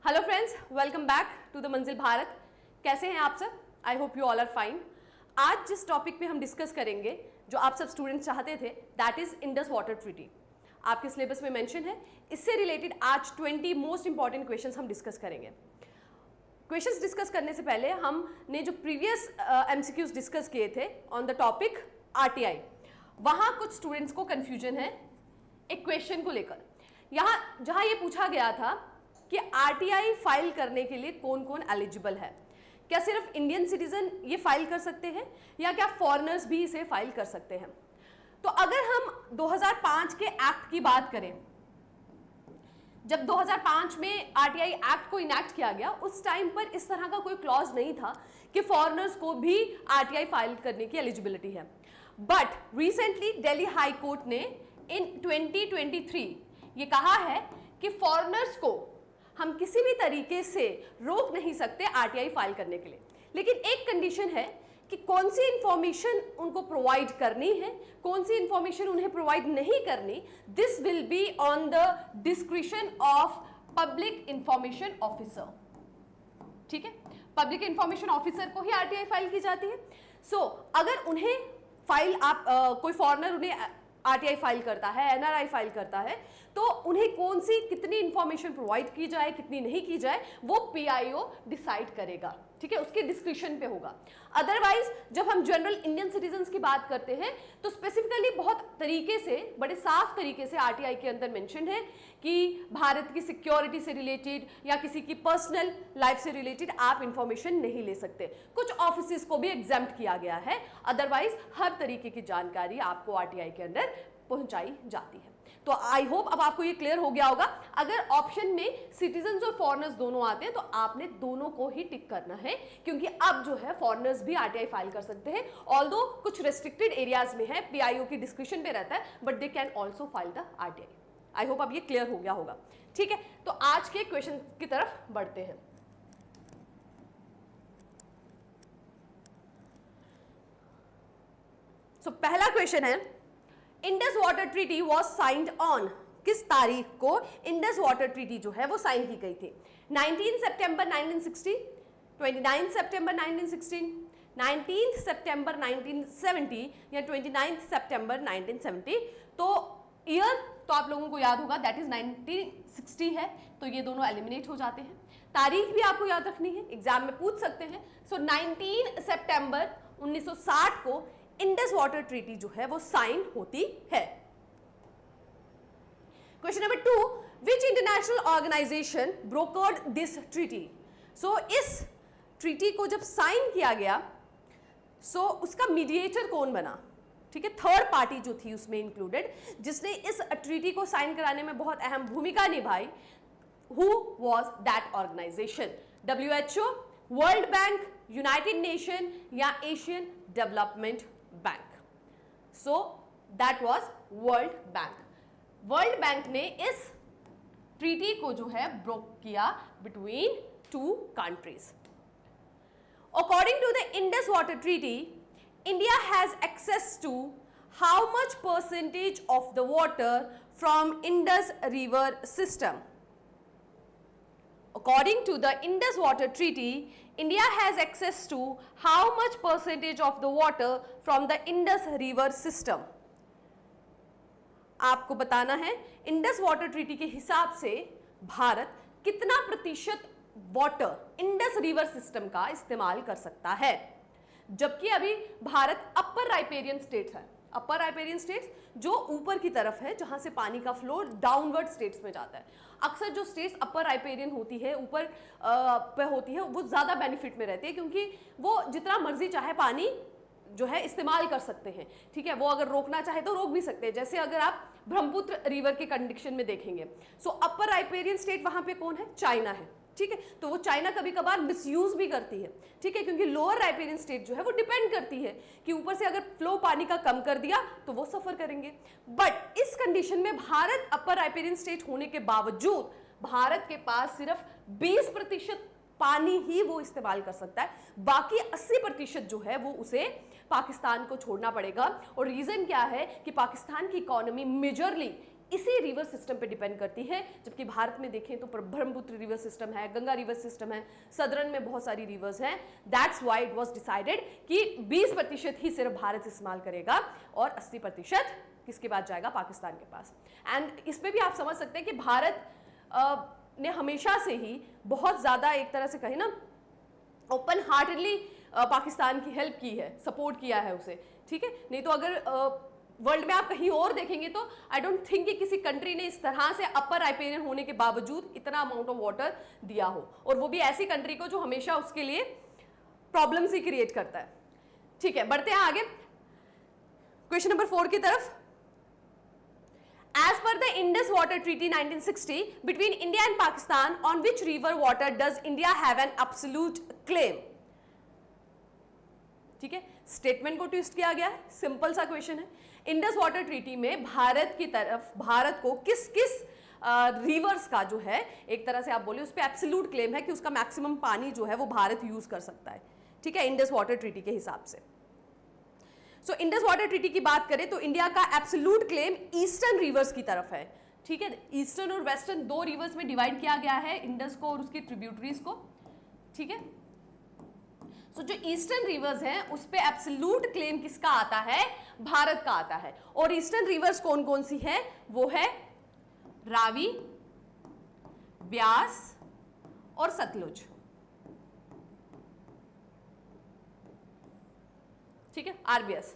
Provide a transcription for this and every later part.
Hello friends, welcome back to the Manzil Bharat. कैसे हैं आप सब? I hope you all are fine. आज जिस टॉपिक पे हम डिस्कस करेंगे, जो आप सब स्टूडेंट्स चाहते थे, that is Indus water treaty. आपके सिलेबस में मेंशन है। इससे रिलेटेड आज 20 मोस्ट इंपॉर्टेंट क्वेश्चंस हम डिस्कस करेंगे। क्वेश्चंस डिस्कस करने से पहले हमने जो प्रीवियस एमसीक्यूज डिस्कस किए थे ऑन द टॉपिक आरटीआई, वहां कुछ स्टूडेंट्स को कंफ्यूजन है एक क्वेश्चन को लेकर। यहां जहां ये पूछा गया था कि आरटीआई फाइल करने के लिए कौन कौन एलिजिबल है, क्या सिर्फ इंडियन सिटीजन ये फाइल कर सकते हैं या क्या फॉरेनर्स भी इसे फाइल कर सकते हैं। तो अगर हम 2005 के एक्ट की बात करें, जब 2005 में आरटीआई एक्ट को इनैक्ट किया गया, उस टाइम पर इस तरह का कोई क्लॉज नहीं था कि फॉरेनर्स को भी आरटीआई फाइल करने की एलिजिबिलिटी है। But recently Delhi high court ने इन 2023 ये कहा है कि फॉरेनर्स को हम किसी भी तरीके से रोक नहीं सकते आरटीआई फाइल करने के लिए, लेकिन एक कंडीशन है कि कौन सी इंफॉर्मेशन उनको प्रोवाइड करनी है, कौन सी इंफॉर्मेशन उन्हें प्रोवाइड नहीं करनी। This will be on the discretion of public information officer. ठीक है, पब्लिक इंफॉर्मेशन ऑफिसर को ही आरटीआई फाइल की जाती है। सो अगर उन्हें फाइल कोई फॉरेनर उन्हें आरटीआई फाइल करता है, एनआरआई फाइल करता है, तो उन्हें कौन सी कितनी इंफॉर्मेशन प्रोवाइड की जाए, कितनी नहीं की जाए, वो पीआईओ डिसाइड करेगा। ठीक है, उसके डिस्क्रिप्शन पे होगा। अदरवाइज जब हम जनरल इंडियन सिटीजन्स की बात करते हैं तो स्पेसिफिकली बहुत तरीके से, बड़े साफ तरीके से आरटीआई के अंदर मेंशन है कि भारत की सिक्योरिटी से रिलेटेड या किसी की पर्सनल लाइफ से रिलेटेड आप इंफॉर्मेशन नहीं ले सकते। कुछ ऑफिसेस को भी एग्जाम्प्ट किया गया है, अदरवाइज हर तरीके की जानकारी आपको आरटीआई के अंदर पहुंचाई जाती है। तो आई होप अब आपको ये क्लियर हो गया होगा। अगर ऑप्शन में सिटीजन्स और फॉरेनर्स दोनों आते हैं तो आपने दोनों को ही टिक करना है, क्योंकि अब जो है फॉरेनर्स भी आरटीआई फाइल कर सकते हैं। ऑल्दो कुछ रेस्ट्रिक्टेड एरियाज में है, पीआईओ की डिस्क्रिप्शन पे रहता है, but they can also file the RTI. I hope अब ये क्लियर हो गया होगा। ठीक है, तो आज के क्वेश्चन की तरफ बढ़ते हैं। पहला क्वेश्चन है, Indus water treaty was signed on. किस तारीख को इंडस वाटर ट्रीटी जो है वो साइन की गई थी? 19 सितंबर 1960, 29 सितंबर 1916, 19 सितंबर 1970 या 29 सितंबर 1970। तो ईयर तो आप लोगों को याद होगा, दैट इज 1960 है, तो ये दोनों एलिमिनेट हो जाते हैं। तारीख भी आपको याद रखनी है, एग्जाम में पूछ सकते हैं। 19 सितंबर 1960 को इंडस वाटर ट्रीटी जो है वो साइन होती है। Question number 2, which international organization brokered this treaty? So इस ट्रीटी को जब साइन किया गया, सो उसका मीडिएटर कौन बना? ठीक है, थर्ड पार्टी जो थी उसमें इंक्लूडेड, जिसने इस ट्रीटी को साइन कराने में बहुत अहम भूमिका निभाई, who was that organization? WHO, world bank, united nation या Asian development bank? So that was world bank. World bank ने इस ट्रीटी को जो है ब्रोक किया between two countries. According to the Indus water treaty, India has access to how much percentage of the water from Indus river system? According to the Indus Water Treaty, India has access to how much percentage of the water from the Indus River system? आपको बताना है Indus water treaty के हिसाब से भारत कितना प्रतिशत water Indus river system का इस्तेमाल कर सकता है, जबकि अभी भारत अपर राइपेरियन स्टेट है। अपर राइपेरियन स्टेट्स जो ऊपर की तरफ है, जहां से पानी का फ्लो डाउनवर्ड स्टेट्स में जाता है। अक्सर जो स्टेट्स अपर राइपेरियन होती है, ऊपर पे होती है, वो ज्यादा बेनिफिट में रहती है, क्योंकि वो जितना मर्जी चाहे पानी जो है इस्तेमाल कर सकते हैं। ठीक है, वो अगर रोकना चाहे तो रोक भी सकते हैं। जैसे अगर आप ब्रह्मपुत्र रिवर के कंडीशन में देखेंगे, सो अपर राइपेरियन स्टेट वहां पे कौन है? चाइना है। ठीक है, तो वो चाइना कभी कभार मिसयूज भी करती है। ठीक है, क्योंकि लोअर राइपेरियन स्टेट जो है वो डिपेंड करती है कि ऊपर से अगर फ्लो पानी का कम कर दिया तो वो सफर करेंगे। बट इस कंडीशन में भारत अपर राइपेरियन स्टेट होने के बावजूद भारत के पास सिर्फ 20% पानी ही वो इस्तेमाल कर सकता है, बाकी 80% जो है वो उसे पाकिस्तान को छोड़ना पड़ेगा। और रीजन क्या है कि पाकिस्तान की इकोनॉमी मेजरली इसी रिवर सिस्टम पे डिपेंड करती है। जबकि भारत में देखें तो ब्रह्मपुत्र रिवर सिस्टम है, गंगा रिवर सिस्टम है, सदर्न में बहुत सारी रिवर्स हैं। That's why it was decided कि 20% ही सिर्फ भारत इस्तेमाल करेगा और 80% किसके पास जाएगा, पाकिस्तान के पास। एंड इस पे भी आप समझ सकते हैं कि भारत ने हमेशा से ही बहुत ज़्यादा एक तरह से कहें ना ओपन हार्टेडली पाकिस्तान की हेल्प की है, सपोर्ट किया है उसे, ठीक है। नहीं तो अगर वर्ल्ड में आप कहीं और देखेंगे तो आई डोंट थिंक कि किसी कंट्री ने इस तरह से अपर राइपेरियन होने के बावजूद इतना अमाउंट ऑफ वाटर दिया हो, और वो भी ऐसी कंट्री को जो हमेशा उसके लिए प्रॉब्लम्स ही क्रिएट करता है। ठीक है, बढ़ते हैं आगे क्वेश्चन नंबर 4 की तरफ। As per the Indus Water Treaty 1960 between India and Pakistan, on which river water does India have an absolute claim? ठीक है, स्टेटमेंट को ट्विस्ट किया गया है, सिंपल सा क्वेश्चन है। इंडस वाटर ट्रीटी में भारत की तरफ, भारत को किस किस रिवर्स का जो है एक तरह से आप बोले उस पर एब्सोल्यूट क्लेम है कि उसका मैक्सिमम पानी जो है वो भारत यूज कर सकता है, ठीक है, इंडस वाटर ट्रीटी के हिसाब से। सो इंडस वाटर ट्रीटी की बात करें तो इंडिया का एब्सोल्यूट क्लेम ईस्टर्न रिवर्स की तरफ है, ठीक है। ईस्टर्न और वेस्टर्न दो रिवर्स में डिवाइड किया गया है, इंडस को और उसकी ट्रिब्यूटरीज को, ठीक है। सो जो ईस्टर्न रिवर्स हैं उस पे एब्सोल्यूट क्लेम किसका आता है, भारत का आता है। और ईस्टर्न रिवर्स कौन कौन सी है, वो है रावी, ब्यास और सतलुज, ठीक है, आरबीएस।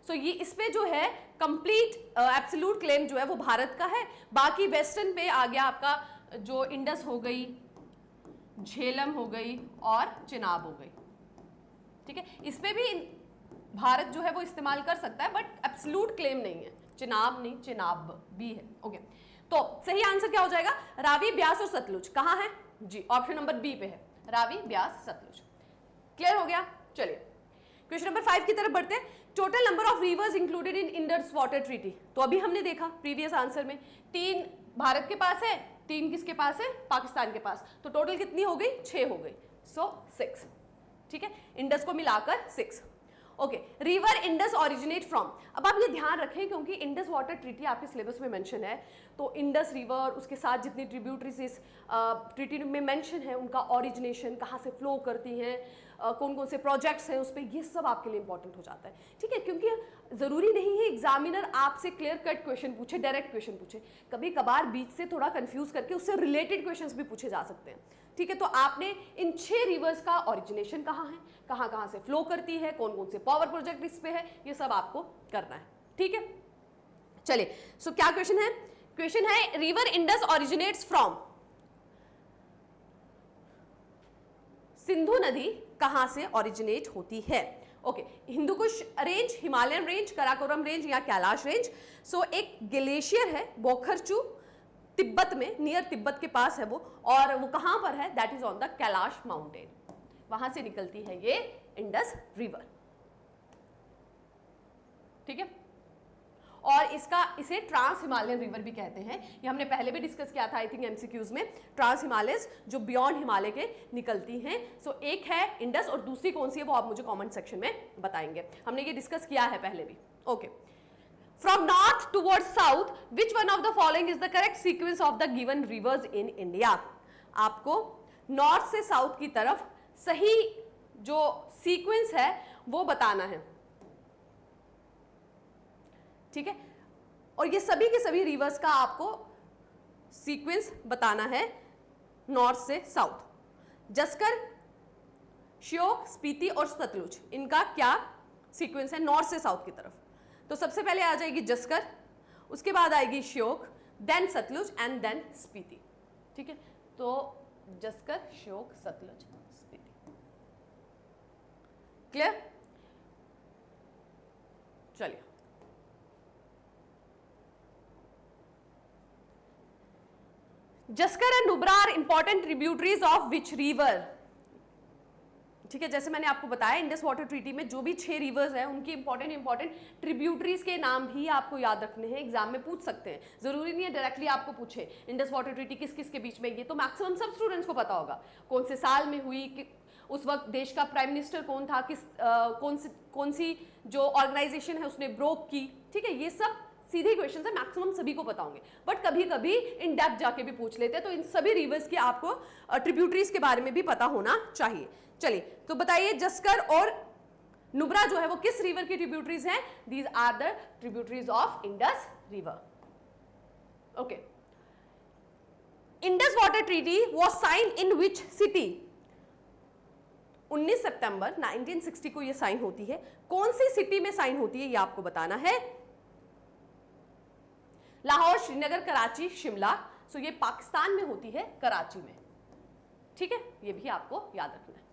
सो ये इस पे जो है कंप्लीट एब्सोल्यूट क्लेम जो है वो भारत का है। बाकी वेस्टर्न पे आ गया आपका जो इंडस हो गई, झेलम हो गई और चिनाब हो गई, ठीक है। इस पे भी भारत जो है वो इस्तेमाल कर सकता है, बट एब्सोल्यूट क्लेम नहीं है। चिनाब नहीं, चिनाब भी है, ओके। तो सही आंसर क्या हो जाएगा, रावी, ब्यास और सतलुज। कहाँ है जी, ऑप्शन नंबर बी पे है, रावी, ब्यास, सतलुज। क्लियर हो गया। चलिए क्वेश्चन नंबर 5 की तरफ बढ़ते हैं। Total number of reverse included in Indus water treaty. तो अभी हमने देखा प्रीवियस आंसर में 3 भारत के पास है, 3 किसके पास है, पाकिस्तान के पास। तो टोटल कितनी हो गई, 6 हो गई, सो 6, ठीक है, इंडस को मिलाकर 6। Okay, river Indus originate from. अब आप ये ध्यान रखें क्योंकि इंडस वाटर ट्रीटी आपके सिलेबस में मेंशन है, तो इंडस रिवर उसके साथ जितनी ट्रिब्यूटरीज इस ट्रीटी में मेंशन है उनका ओरिजिनेशन कहाँ से फ्लो करती हैं, कौन कौन से प्रोजेक्ट्स हैं उस पर, ये सब आपके लिए इंपॉर्टेंट हो जाता है, ठीक है। क्योंकि ज़रूरी नहीं है एग्जामिनर आपसे क्लियर कट क्वेश्चन पूछे, डायरेक्ट क्वेश्चन पूछे, कभी कभार बीच से थोड़ा कंफ्यूज करके उससे रिलेटेड क्वेश्चंस भी पूछे जा सकते हैं, ठीक है। तो आपने इन 6 रिवर्स का ओरिजिनेशन कहाँ है, कहाँ कहाँ से फ्लो करती है, कौन कौन से पावर प्रोजेक्ट इस पे है, ये सब आपको करना है, ठीक है। चलिए, सो क्या क्वेश्चन है, क्वेश्चन है river Indus originates from, Sindhu नदी कहां से ओरिजिनेट होती है। Okay, Hindu Kush range, Himalayan range, Karakoram range या कैलाश रेंज। सो एक ग्लेशियर है बोखरचू, तिब्बत में, नियर तिब्बत के पास है वो, और वो कहां पर है, that is on the Kailash mountain, वहां से निकलती है ये इंडस रिवर, ठीक है। और इसे ट्रांस हिमालयन रिवर भी कहते हैं, ये हमने पहले भी डिस्कस किया था आई थिंक एमसीक्यूज में। ट्रांस हिमालयस जो बियॉन्ड हिमालय के निकलती हैं। सो एक है इंडस और दूसरी कौन सी है वो आप मुझे कमेंट सेक्शन में बताएंगे, हमने ये डिस्कस किया है पहले भी, okay. From north toward south which one of the following is the correct sequence of the given reverse in India. आपको नॉर्थ से साउथ की तरफ सही जो सीक्वेंस है वो बताना है, ठीक है। और ये सभी के सभी रिवर्स का आपको सीक्वेंस बताना है नॉर्थ से साउथ। जस्कर, श्योक, स्पीति और सतलुज, इनका क्या सीक्वेंस है नॉर्थ से साउथ की तरफ। तो सबसे पहले आ जाएगी जस्कर, उसके बाद आएगी Shyok, then Sutlej and then Spiti, ठीक है। तो जस्कर, श्योक, सतलुज, स्पीति, क्लियर। चलिए, Zanskar and Nubra are important tributaries of which river, ठीक है। जैसे मैंने आपको बताया इंडस वाटर ट्रीटी में जो भी 6 रिवर्स हैं उनकी इंपॉर्टेंट ट्रिब्यूटरीज के नाम भी आपको याद रखने हैं, एग्जाम में पूछ सकते हैं, जरूरी नहीं है डायरेक्टली आपको पूछे इंडस वाटर ट्रीटी किस किस के बीच में, ये तो मैक्सिमम सब स्टूडेंट्स को पता होगा, कौन से साल में हुई, कि उस वक्त देश का प्राइम मिनिस्टर कौन था, कौन सी जो ऑर्गेनाइजेशन है उसने ब्रोक की, ठीक है। ये सब सीधे क्वेश्चन है, मैक्सिमम सभी को पता होंगे, बट कभी कभी इन डेप्थ जाके भी पूछ लेते हैं, तो इन सभी रिवर्स की आपको ट्रिब्यूटरीज के बारे में भी पता होना चाहिए। चलिए तो बताइए, जस्कर और नुब्रा जो है वो किस रिवर की ट्रिब्यूटरीज हैं? These are the tributaries of Indus river. Okay, Indus water treaty was sign in which city? 19 सितंबर 1960 को ये साइन होती है। कौन सी सिटी में साइन होती है ये आपको बताना है। लाहौर, श्रीनगर, कराची, शिमला। सो ये पाकिस्तान में होती है, कराची में। ठीक है, ये भी आपको याद रखना है।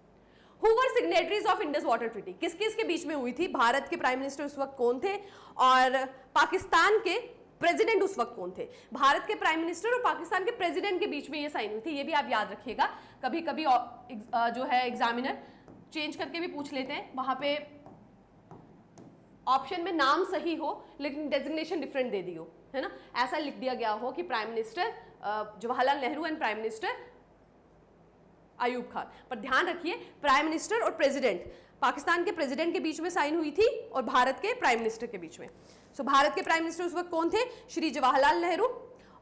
Who were signatories of Indus Water Treaty? किस किस के बीच में हुई थी? भारत के प्राइम मिनिस्टर उस वक्त कौन थे और पाकिस्तान के प्रेसिडेंट उस वक्त कौन थे? भारत के प्राइम मिनिस्टर और पाकिस्तान के प्रेसिडेंट के बीच में ये साइन हुई थी। ये भी आप याद रखिएगा। कभी कभी जो है एग्जामिनर चेंज करके भी पूछ लेते हैं, वहां पे ऑप्शन में नाम सही हो लेकिन डेजिग्नेशन डिफरेंट दे दी हो, है ना, ऐसा लिख दिया गया हो कि prime minister Jawaharlal Nehru and prime minister Ayub Khan. पर ध्यान रखिए, प्राइम मिनिस्टर और प्रेसिडेंट, पाकिस्तान के प्रेसिडेंट के बीच में साइन हुई थी और भारत के प्राइम मिनिस्टर के बीच में। सो भारत के प्राइम मिनिस्टर उस वक्त कौन थे? श्री जवाहरलाल नेहरू।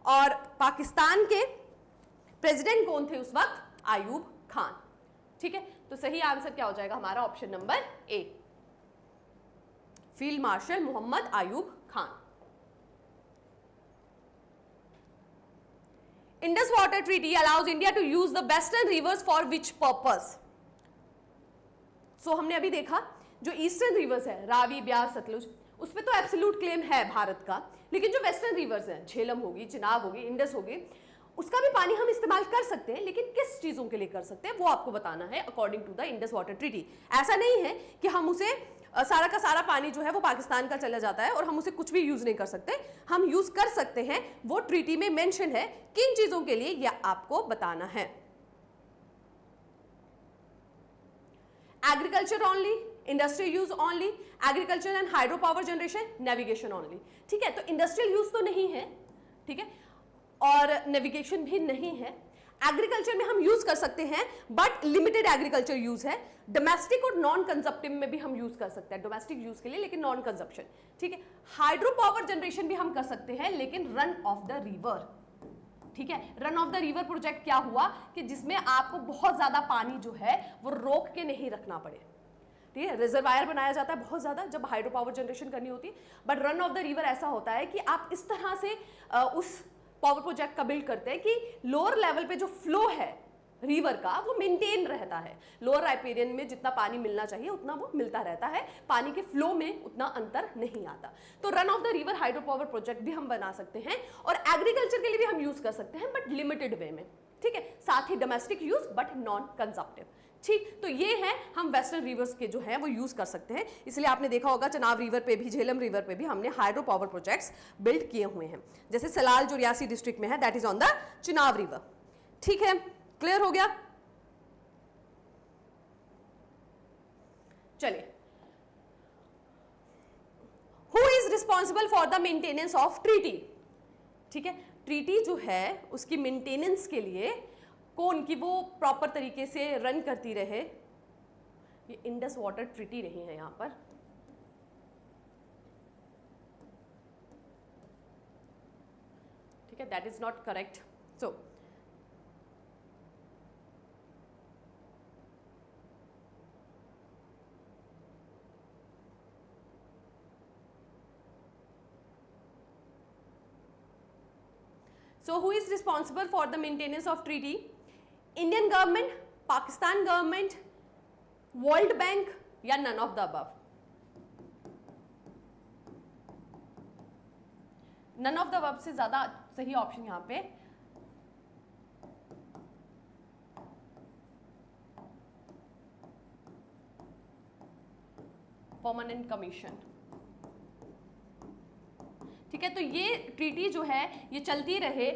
और पाकिस्तान के प्रेसिडेंट कौन थे उस वक्त? अयूब खान। ठीक है, तो सही आंसर क्या हो जाएगा हमारा? Option number A, field marshal Mohammad Ayub Khan. Indus Water Treaty allows India to use the western rivers for which purpose? So हमने अभी देखा जो ईस्टर्न रिवर्स है, रावी, ब्यास, सतलुज, उस पर तो एब्सोल्यूट क्लेम है भारत का, लेकिन जो वेस्टर्न रिवर्स हैं, झेलम होगी, चिनाब होगी, इंडस होगी, उसका भी पानी हम इस्तेमाल कर सकते हैं, लेकिन किस चीजों के लिए कर सकते हैं वो आपको बताना है according to the Indus water treaty. ऐसा नहीं है कि हम उसे सारा का सारा पानी जो है वो पाकिस्तान का चला जाता है और हम उसे कुछ भी यूज नहीं कर सकते। हम यूज कर सकते हैं, वो ट्रीटी में मेंशन है किन चीजों के लिए, यह आपको बताना है। Agriculture only, industrial use only, agriculture and hydro power generation, navigation only. ठीक है, तो इंडस्ट्रियल यूज तो नहीं है, ठीक है, और नेविगेशन भी नहीं है। एग्रीकल्चर में हम यूज कर सकते हैं बट लिमिटेड एग्रीकल्चर यूज है। डोमेस्टिक और नॉन कंजप्टिव में भी हम यूज कर सकते हैं, डोमेस्टिक यूज के लिए लेकिन नॉन कंजप्शन। ठीक है, हाइड्रो पावर जनरेशन भी हम कर सकते हैं लेकिन रन ऑफ द रिवर। ठीक है, run of the river project क्या हुआ कि जिसमें आपको बहुत ज्यादा पानी जो है वो रोक के नहीं रखना पड़े। ठीक है, रिजर्वायर बनाया जाता है बहुत ज्यादा जब हाइड्रो पावर जनरेशन करनी होती है, but run of the river ऐसा होता है कि आप इस तरह से उस पावर प्रोजेक्ट का बिल्ड करते हैं कि लोअर लेवल पे जो फ्लो है रिवर का वो मेंटेन रहता है। लोअर राइपेरियन में जितना पानी मिलना चाहिए उतना वो मिलता रहता है, पानी के फ्लो में उतना अंतर नहीं आता। तो run of the river hydro power project भी हम बना सकते हैं और एग्रीकल्चर के लिए भी हम यूज कर सकते हैं बट लिमिटेड वे में। ठीक है, साथ ही डोमेस्टिक यूज बट नॉन कंजप्टिव। ठीक, तो ये है हम वेस्टर्न रिवर्स के जो है वो यूज कर सकते हैं। इसलिए आपने देखा होगा चनाब रिवर पे भी, झेलम रिवर पे भी हमने हाइड्रो पावर प्रोजेक्ट्स बिल्ड किए हुए हैं। जैसे सलाल जो रियासी डिस्ट्रिक्ट में है, that is on the Chenab river. ठीक है, क्लियर हो गया? चलिए, who is responsible for the maintenance of treaty? ठीक है, ट्रीटी जो है उसकी मेंटेनेंस के लिए कौन, की वो प्रॉपर तरीके से रन करती रहे। ये इंडस वाटर ट्रीटी नहीं है यहां पर, ठीक है, that is not correct. So who is responsible for the maintenance of treaty? Indian government, Pakistan government, World Bank या none of the above? None of the above से ज्यादा सही ऑप्शन यहां पे परमानेंट कमीशन। ठीक है, तो ये ट्रीटी जो है ये चलती रहे,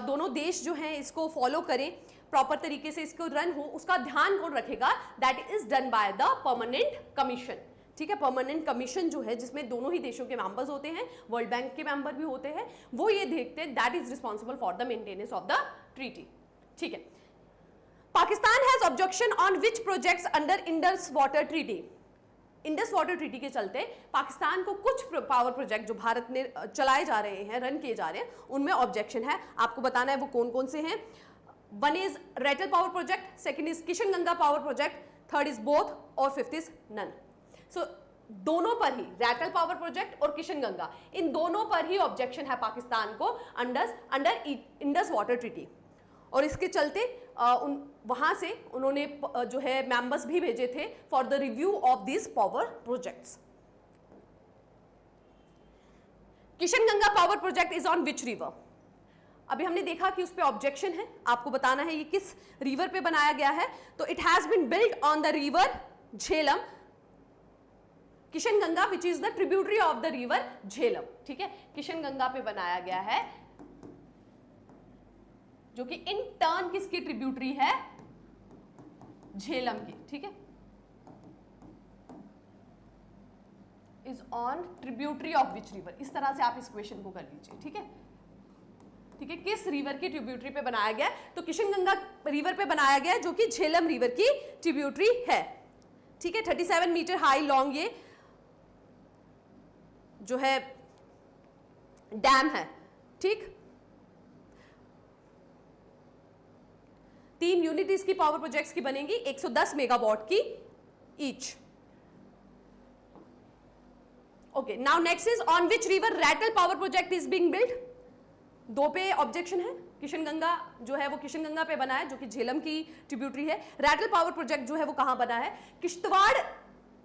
दोनों देश जो हैं इसको फॉलो करें, प्रॉपर तरीके से इसको रन हो, उसका ध्यान कौन रखेगा? That is done by the permanent commission. ठीक है, परमानेंट कमीशन जो है जिसमें दोनों ही देशों के मेंबर्स होते हैं, वर्ल्ड बैंक के मेंबर भी होते हैं, वो ये देखते हैं, that is responsible for the maintenance of the treaty. ठीक है, Pakistan has objection on which projects under Indus water treaty? Indus water treaty के चलते पाकिस्तान को कुछ पावर प्रोजेक्ट जो भारत ने चलाए जा रहे हैं, रन किए जा रहे हैं, उनमें ऑब्जेक्शन है। आपको बताना है वो कौन कौन से हैं। One is Ratle power project, second is Kishan Ganga power project, third is both और फिफ्थ इज नन। सो दोनों पर ही, रैटल पावर प्रोजेक्ट और किशन गंगा, इन दोनों पर ही ऑब्जेक्शन है पाकिस्तान को अंडर इंडस वाटर ट्रीटी। और इसके चलते वहां से उन्होंने जो है मेंबर्स भी भेजे थे for the review of this power projects. Kishan Ganga power project is on which river? अभी हमने देखा कि उस पे ऑब्जेक्शन है, आपको बताना है ये किस रिवर पे बनाया गया है। तो it has been built on the river Jhelum, Kishan Ganga which is the tributary of the river Jhelum. ठीक है, किशन गंगा पे बनाया गया है, जो कि इन टर्न किसकी ट्रिब्यूटरी है? झेलम की। ठीक है, is on tributary of which river, इस तरह से आप इस क्वेश्चन को कर लीजिए। ठीक है, ठीक है, किस रिवर की ट्रिब्यूटरी पे बनाया गया? तो किशन गंगा रिवर पे बनाया गया, जो कि झेलम रिवर की ट्रिब्यूटरी है। ठीक है, 37 मीटर हाई लॉन्ग ये जो है डैम है। ठीक, 3 यूनिट इसकी पावर प्रोजेक्ट्स की बनेंगी, 110 मेगावाट की each. Okay, now next is on which river Ratle power project is being built? दो पे ऑब्जेक्शन है। किशन गंगा जो है वो किशन गंगा पे बना है, जो कि झेलम की ट्रिब्यूटरी है। रैटल पावर प्रोजेक्ट जो है वो कहां बना है? किश्तवाड़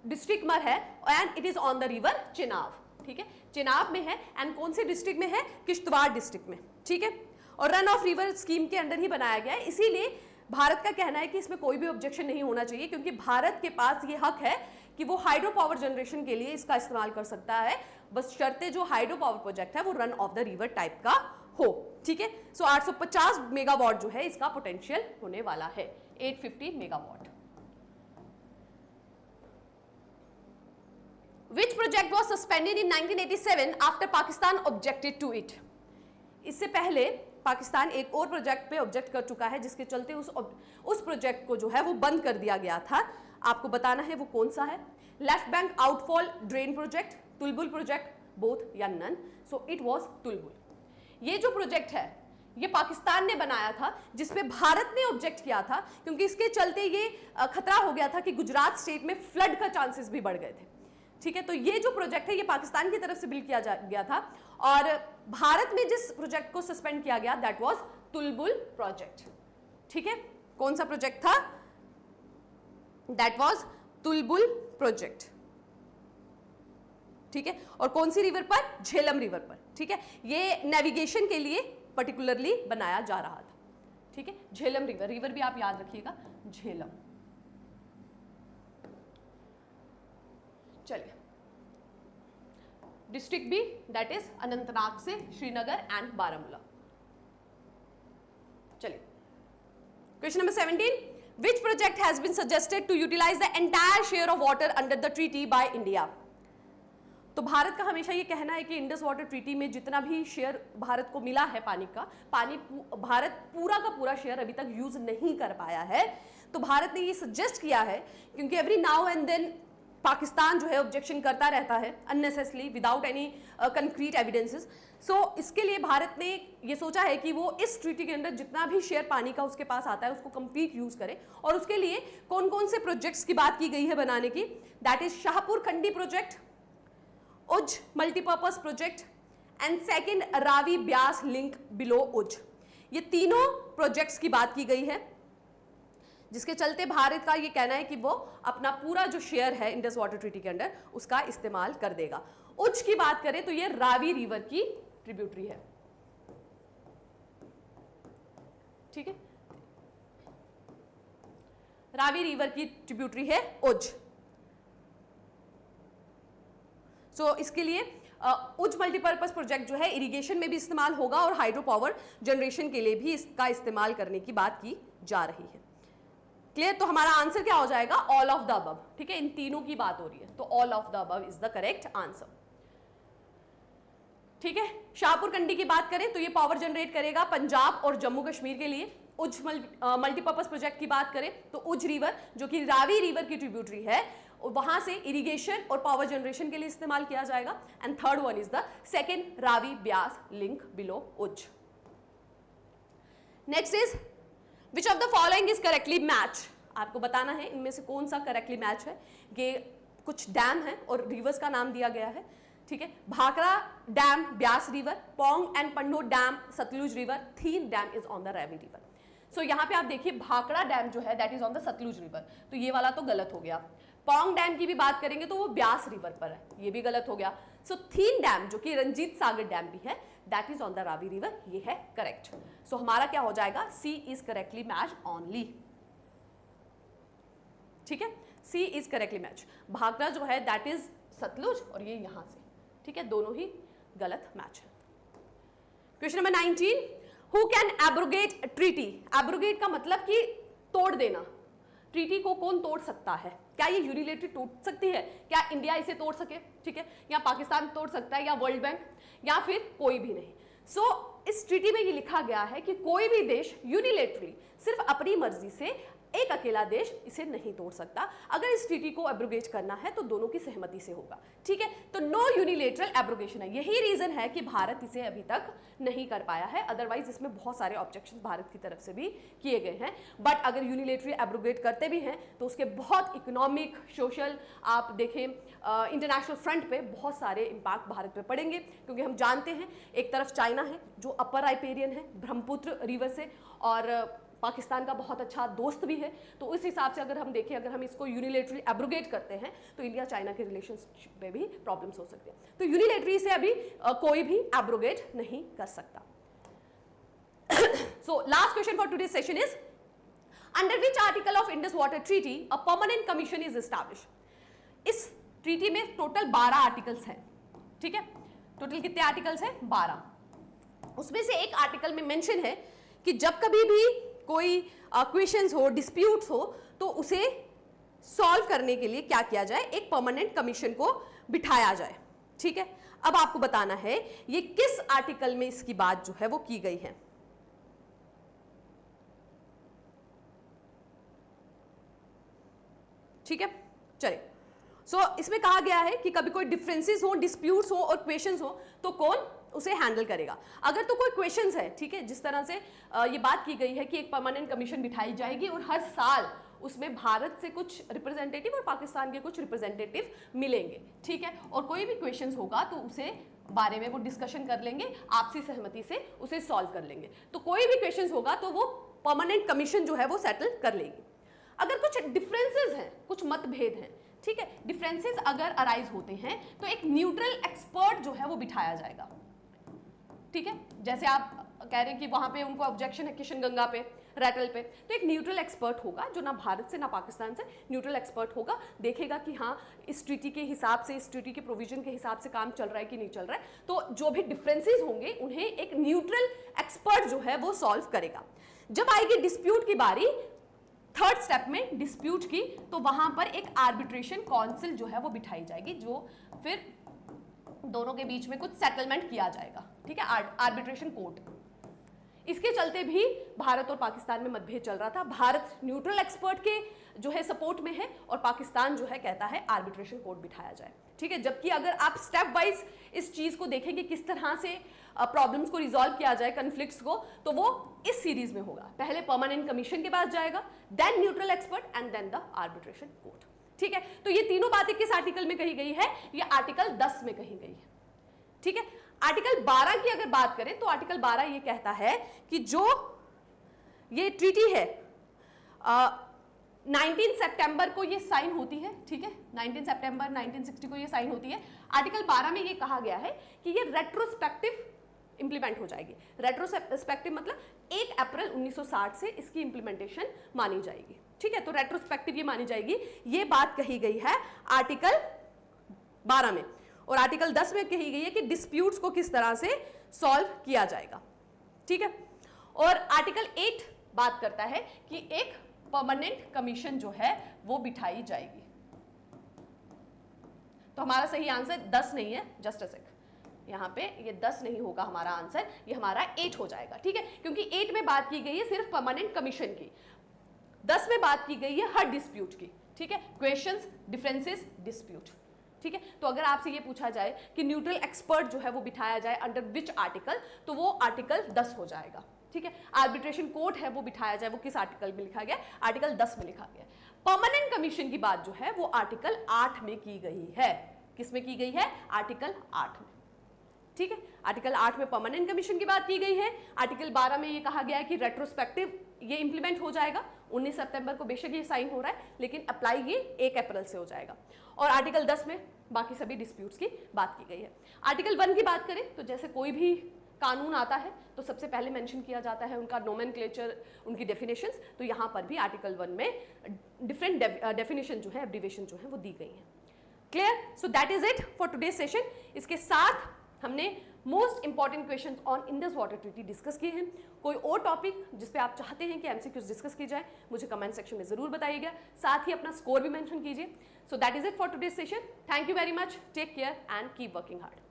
डिस्ट्रिक्ट में है and it is on the river Chenab. ठीक है, चेनाब में है एंड कौन से डिस्ट्रिक्ट में है? किश्तवाड़ डिस्ट्रिक्ट में। ठीक है, और रन ऑफ रिवर स्कीम के अंडर ही बनाया गया है। इसीलिए भारत का कहना है कि इसमें कोई भी ऑब्जेक्शन नहीं होना चाहिए, क्योंकि भारत के पास ये हक है कि वो हाइड्रो पावर जनरेशन के लिए इसका इस्तेमाल कर सकता है, बस शर्ते जो हाइड्रो पावर प्रोजेक्ट है वो run of the river type का हो। ठीक है, सो 850 मेगावाट जो है इसका पोटेंशियल होने वाला है, 850 megawatt. Which project was suspended in 1987 after Pakistan objected to it? इससे पहले पाकिस्तान एक और प्रोजेक्ट पे ऑब्जेक्ट कर चुका है, जिसके चलते उस प्रोजेक्ट को जो है वो बंद कर दिया गया था। आपको बताना है वो कौन सा है। Left bank outfall drain project, Tulbul project, both या none. So it was Tulbul. ये जो प्रोजेक्ट है ये पाकिस्तान ने बनाया था, जिसपे भारत ने ऑब्जेक्ट किया था, क्योंकि इसके चलते ये खतरा हो गया था कि गुजरात स्टेट में फ्लड का चांसेस भी बढ़ गए थे। ठीक है, तो ये जो प्रोजेक्ट है ये पाकिस्तान की तरफ से बिल्ड किया गया था, और भारत में जिस प्रोजेक्ट को सस्पेंड किया गया दैट वाज तुलबुल प्रोजेक्ट। ठीक है, कौन सा प्रोजेक्ट था? That was Tulbul project. ठीक है, और कौन सी रिवर पर? झेलम रिवर पर। ठीक है, ये नेविगेशन के लिए पर्टिकुलरली बनाया जा रहा था। ठीक है, झेलम रिवर, रिवर भी आप याद रखिएगा, झेलम। चलिए, district B that is Anantnag से श्रीनगर एंड बारामूला। चलिए, question number 17, which project has been suggested to utilize the entire share of water under the treaty by India? तो भारत का हमेशा ये कहना है कि इंडस वाटर ट्रीटी में जितना भी शेयर भारत को मिला है पानी का, भारत पूरा का पूरा शेयर अभी तक यूज नहीं कर पाया है। तो भारत ने ये सजेस्ट किया है, क्योंकि every now and then Pakistan जो है ऑब्जेक्शन करता रहता है unnecessarily without any concrete evidences. So इसके लिए भारत ने ये सोचा है कि वो इस ट्रीटी के अंदर जितना भी शेयर पानी का उसके पास आता है उसको कंप्लीट यूज करे। और उसके लिए कौन कौन से प्रोजेक्ट्स की बात की गई है बनाने की? That is Shahpur Khandi project, उज multipurpose project and second Ravi Beas link below उज। ये तीनों प्रोजेक्ट्स की बात की गई है, जिसके चलते भारत का ये कहना है कि वो अपना पूरा जो शेयर है इंडस वाटर ट्रीटी के अंडर उसका इस्तेमाल कर देगा। उज की बात करें तो ये रावी रिवर की ट्रिब्यूटरी है। ठीक है, रावी रिवर की ट्रिब्यूटरी है उज। सो इसके लिए उज मल्टीपर्पज प्रोजेक्ट जो है इरिगेशन में भी इस्तेमाल होगा और हाइड्रो पावर जनरेशन के लिए भी इसका इस्तेमाल करने की बात की जा रही है। क्लियर? तो हमारा आंसर क्या हो जाएगा? All of the above. ठीक है, इन तीनों की बात हो रही है, तो all of the above is the correct answer. ठीक है, शाहपुर कंडी की बात करें तो ये पावर जनरेट करेगा पंजाब और जम्मू कश्मीर के लिए। उज मल्टीपर्पज प्रोजेक्ट की बात करें तो उज रिवर जो कि रावी रिवर की ट्रिब्यूटरी है, और वहां से इरिगेशन और पावर जनरेशन के लिए इस्तेमाल किया जाएगा। And third one is the second Ravi Beas link below Ujh. Next is which of the following is correctly match. आपको बताना है इनमें से कौन सा करेक्टली मैच है। ये कुछ डैम है और रिवर्स का नाम दिया गया है, ठीक है। Bhakra dam Beas river, Pong and Pandoh dam Sutlej river, Thein dam is on the Ravi river. So यहाँ पे आप देखिए भाखड़ा डैम जो है that is on the Sutlej river, तो ये वाला तो गलत हो गया। पोंग डैम की भी बात करेंगे तो वो ब्यास रिवर पर है, ये भी गलत हो गया। सो थीन डैम जो कि रंजीत सागर डैम भी है that is on the Ravi river, ये है करेक्ट। सो हमारा क्या हो जाएगा, सी इज करेक्टली मैच ओनली, ठीक है। सी इज करेक्टली मैच। भाखड़ा जो है दैट इज सतलुज और ये यहां से, ठीक है, दोनों ही गलत मैच है। Question number 19, who can abrogate treaty. Abrogate का मतलब कि तोड़ देना। ट्रीटी को कौन तोड़ सकता है? क्या ये यूनिलेटरी तोड़ सकती है? क्या इंडिया इसे तोड़ सके, ठीक है, या पाकिस्तान तोड़ सकता है, या वर्ल्ड बैंक, या फिर कोई भी नहीं। सो इस ट्रीटी में ये लिखा गया है कि कोई भी देश यूनिलेटरली सिर्फ अपनी मर्जी से एक अकेला देश इसे नहीं तोड़ सकता। अगर इस ट्रीटी को एब्रोगेट करना है तो दोनों की सहमति से होगा, ठीक है। तो नो यूनिलेटरल एब्रोगेशन है, यही रीजन है कि भारत इसे अभी तक नहीं कर पाया है। अदरवाइज इसमें बहुत सारे ऑब्जेक्शंस भारत की तरफ से भी किए गए हैं। बट अगर यूनिलेटरी एब्रोगेट करते भी हैं तो उसके बहुत इकोनॉमिक, सोशल, आप देखें इंटरनेशनल फ्रंट पे बहुत सारे इम्पैक्ट भारत पे पड़ेंगे, क्योंकि हम जानते हैं एक तरफ चाइना है जो अपर राइपेरियन है ब्रह्मपुत्र रिवर से, और पाकिस्तान का बहुत अच्छा दोस्त भी है। तो उस हिसाब से अगर हम देखें, अगर हम इसको यूनिलेटरली एब्रोगेट करते हैं तो इंडिया चाइना के रिलेशनशिप में भी प्रॉब्लम्स हो सकते हैं। तो यूनिलेटरी से अभी कोई भी एब्रोगेट नहीं कर सकता। So last question for today session is under which article of Indus water treaty a permanent commission is establish. इस ट्रीटी में टोटल 12 आर्टिकल्स हैं, ठीक है। टोटल कितने आर्टिकल्स हैं? 12। उसमें से एक आर्टिकल में मेंशन है कि जब कभी भी कोई क्वेश्चंस हो, डिस्प्यूट्स हो, तो उसे सॉल्व करने के लिए क्या किया जाए, एक परमानेंट कमीशन को बिठाया जाए, ठीक है। अब आपको बताना है ये किस आर्टिकल में इसकी बात जो है वो की गई है। ठीक है, चलिए। सो इसमें कहा गया है कि कभी कोई डिफरेंसेस हो, डिस्प्यूट्स हो और क्वेश्चंस हो तो कौन उसे हैंडल करेगा। अगर तो कोई क्वेश्चंस है, ठीक है, जिस तरह से ये बात की गई है कि एक परमानेंट कमीशन बिठाई जाएगी और हर साल उसमें भारत से कुछ रिप्रेजेंटेटिव और पाकिस्तान के कुछ रिप्रेजेंटेटिव मिलेंगे, ठीक है, और कोई भी क्वेश्चंस होगा तो उसे बारे में वो डिस्कशन कर लेंगे, आपसी सहमति से उसे सॉल्व कर लेंगे। तो कोई भी क्वेश्चंस होगा तो वो परमानेंट कमीशन जो है वो सेटल कर लेगी। अगर कुछ डिफरेंसेस हैं, कुछ मतभेद हैं, ठीक है, डिफरेंसेस अगर अराइज होते हैं तो एक न्यूट्रल एक्सपर्ट जो है वो बिठाया जाएगा, ठीक है। जैसे आप कह रहे हैं कि वहां पे उनको ऑब्जेक्शन है किशनगंगा पे, रैटल पे, तो एक न्यूट्रल एक्सपर्ट होगा जो ना भारत से ना पाकिस्तान से, न्यूट्रल एक्सपर्ट होगा, देखेगा कि हाँ इस ट्रीटी के हिसाब से, इस ट्रीटी के प्रोविजन के हिसाब से काम चल रहा है कि नहीं चल रहा है। तो जो भी डिफरेंसेस होंगे उन्हें एक न्यूट्रल एक्सपर्ट जो है वो सॉल्व करेगा। जब आएगी डिस्प्यूट की बारी, थर्ड स्टेप में डिस्प्यूट की, तो वहां पर एक आर्बिट्रेशन काउंसिल जो है वो बिठाई जाएगी, जो फिर दोनों के बीच में कुछ सेटलमेंट किया जाएगा, ठीक है, आर्बिट्रेशन कोर्ट। इसके चलते भी भारत और पाकिस्तान में मतभेद चल रहा था। भारत न्यूट्रल एक्सपर्ट के जो है सपोर्ट में है और पाकिस्तान जो है कहता है आर्बिट्रेशन कोर्ट बिठाया जाए, ठीक है। जबकि अगर आप स्टेप वाइज इस चीज को देखेंगे किस तरह से प्रॉब्लम्स को रिजॉल्व किया जाए, कन्फ्लिक्ट्स को, तो वो इस सीरीज में होगा। पहले परमानेंट कमीशन के पास जाएगा, then neutral expert and then the arbitration court, ठीक है। तो ये तीनों बातें किस आर्टिकल में कही गई है? ये आर्टिकल 10 में कही गई है, ठीक है। आर्टिकल 12 की अगर बात करें तो आर्टिकल 12 ये कहता है कि जो ये ट्रीटी है 19 सितंबर को ये साइन होती है, ठीक है, 19 सितंबर 1960 को ये साइन होती है। आर्टिकल 12 में ये कहा गया है कि ये रेट्रोस्पेक्टिव इंप्लीमेंट हो जाएगी। रेट्रोस्पेक्टिव मतलब 1 अप्रैल 1960 से इसकी इंप्लीमेंटेशन मानी जाएगी, ठीक है। तो रेट्रोस्पेक्टिव ये मानी जाएगी, ये बात कही गई है आर्टिकल 12 में। और आर्टिकल 10 में कही गई है कि डिस्प्यूट्स को किस तरह से सॉल्व किया जाएगा, ठीक है। और आर्टिकल 8 बात करता है कि एक परमानेंट कमीशन जो है वो बिठाई जाएगी। तो हमारा सही आंसर 10 नहीं है, जस्ट अ सेक, यहां पे ये 10 नहीं होगा हमारा आंसर, ये हमारा 8 हो जाएगा, ठीक है। क्योंकि 8 में बात की गई है सिर्फ परमानेंट कमीशन की, 10 में बात की गई है हर डिस्प्यूट की, ठीक है, क्वेश्चंस, डिफरेंसेस, डिस्प्यूट। ठीक है, तो अगर आपसे ये पूछा जाए कि न्यूट्रल एक्सपर्ट जो है वो बिठाया जाए अंडर विच आर्टिकल, तो वो आर्टिकल 10 हो जाएगा। ठीक है, आर्बिट्रेशन कोर्ट है वो बिठाया जाए, वो किस आर्टिकल में लिखा गया, आर्टिकल 10 में लिखा गया। परमानेंट कमीशन की बात जो है वो आर्टिकल 8 में की गई है। किस में की गई है, आर्टिकल 8 में। ठीक है, आर्टिकल 8 में परमानेंट कमीशन की बात की गई है। आर्टिकल 12 में ये कहा गया है कि रेट्रोस्पेक्टिव ये इंप्लीमेंट हो जाएगा। 19 सितंबर को बेशक ये साइन हो रहा है, लेकिन अप्लाई ये 1 अप्रैल से हो जाएगा। और आर्टिकल 10 में बाकी सभी डिस्प्यूट्स की बात की गई है। आर्टिकल 1 की बात करें तो जैसे कोई भी कानून आता है तो सबसे पहले मेंशन किया जाता है उनका नोमेनक्लेचर, उनकी डेफिनेशंस। तो यहाँ पर भी आर्टिकल 1 में डिफरेंट डेफिनेशन जो है, एब्रीविएशन जो है वो दी गई है। Clear? So that is it for today session. इसके साथ हमने most important questions on Indus water treaty discuss किए हैं। कोई और टॉपिक जिस पे आप चाहते हैं कि एमसीक्यूज डिस्कस की जाए, मुझे कमेंट सेक्शन में जरूर बताइएगा। साथ ही अपना स्कोर भी मेंशन कीजिए। So that is it for today session. Thank you very much, take care and keep working hard.